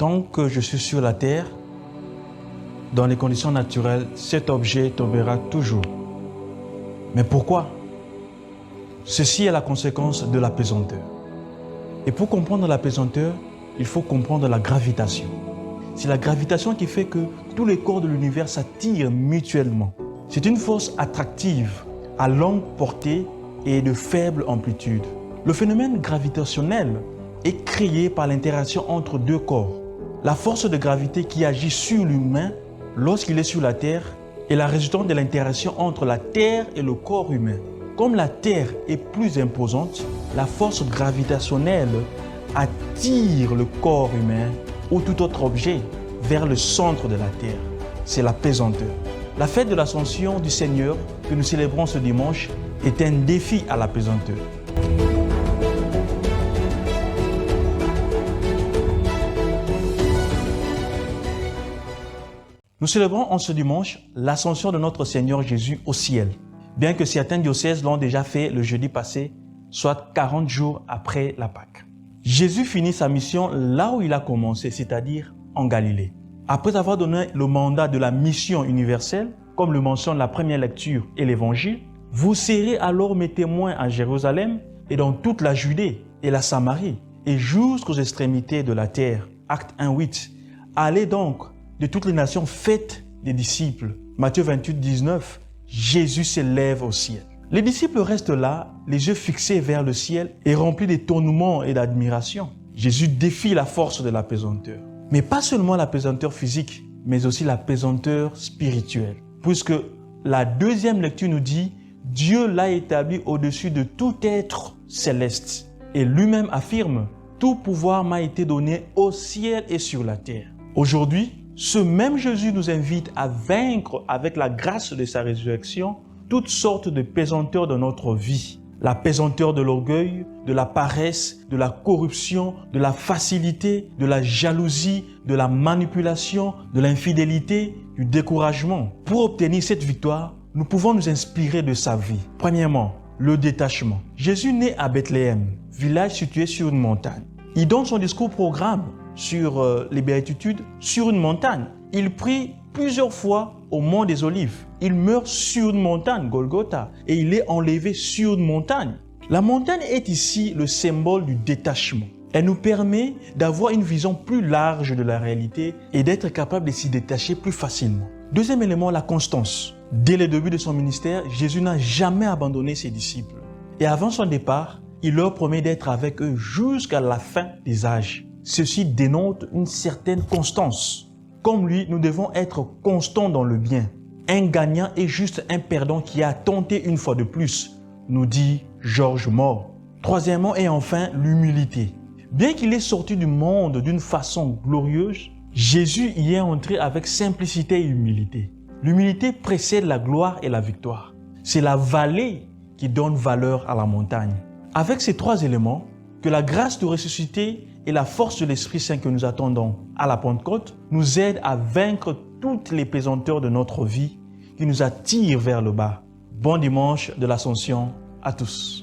Tant que je suis sur la terre, dans les conditions naturelles, cet objet tombera toujours. Mais pourquoi? Ceci est la conséquence de la pesanteur. Et pour comprendre la pesanteur, il faut comprendre la gravitation. C'est la gravitation qui fait que tous les corps de l'univers s'attirent mutuellement. C'est une force attractive, à longue portée et de faible amplitude. Le phénomène gravitationnel est créé par l'interaction entre deux corps. La force de gravité qui agit sur l'humain lorsqu'il est sur la Terre est la résultante de l'interaction entre la Terre et le corps humain. Comme la Terre est plus imposante, la force gravitationnelle attire le corps humain ou tout autre objet vers le centre de la Terre. C'est la pesanteur. La fête de l'Ascension du Seigneur que nous célébrons ce dimanche est un défi à la pesanteur. Nous célébrons en ce dimanche l'ascension de notre Seigneur Jésus au ciel, bien que certains diocèses l'ont déjà fait le jeudi passé, soit 40 jours après la Pâque. Jésus finit sa mission là où il a commencé, c'est-à-dire en Galilée. Après avoir donné le mandat de la mission universelle, comme le mentionne la première lecture et l'Évangile, vous serez alors mes témoins à Jérusalem et dans toute la Judée et la Samarie et jusqu'aux extrémités de la terre. Acte 1:8. Allez donc de toutes les nations, faites des disciples. Matthieu 28:19. Jésus s'élève au ciel. Les disciples restent là, les yeux fixés vers le ciel et remplis d'étonnement et d'admiration. Jésus défie la force de la pesanteur. Mais pas seulement la pesanteur physique, mais aussi la pesanteur spirituelle. Puisque la deuxième lecture nous dit « Dieu l'a établi au-dessus de tout être céleste ». Et lui-même affirme « Tout pouvoir m'a été donné au ciel et sur la terre ». Aujourd'hui, ce même Jésus nous invite à vaincre avec la grâce de sa résurrection toutes sortes de pesanteurs de notre vie. La pesanteur de l'orgueil, de la paresse, de la corruption, de la facilité, de la jalousie, de la manipulation, de l'infidélité, du découragement. Pour obtenir cette victoire, nous pouvons nous inspirer de sa vie. Premièrement, le détachement. Jésus naît à Bethléem, village situé sur une montagne. Il donne son discours programme sur les béatitudes sur une montagne. Il prie plusieurs fois au mont des Olives. Il meurt sur une montagne, Golgotha, et il est enlevé sur une montagne. La montagne est ici le symbole du détachement. Elle nous permet d'avoir une vision plus large de la réalité et d'être capable de s'y détacher plus facilement. Deuxième élément, la constance. Dès le début de son ministère, Jésus n'a jamais abandonné ses disciples. Et avant son départ, il leur promet d'être avec eux jusqu'à la fin des âges. Ceci dénote une certaine constance. Comme lui, nous devons être constants dans le bien. Un gagnant est juste un perdant qui a tenté une fois de plus, nous dit Georges Moore. Troisièmement et enfin, l'humilité. Bien qu'il ait sorti du monde d'une façon glorieuse, Jésus y est entré avec simplicité et humilité. L'humilité précède la gloire et la victoire. C'est la vallée qui donne valeur à la montagne. Avec ces trois éléments, que la grâce de ressusciter et la force de l'Esprit Saint que nous attendons à la Pentecôte nous aident à vaincre toutes les pesanteurs de notre vie qui nous attirent vers le bas. Bon dimanche de l'Ascension à tous.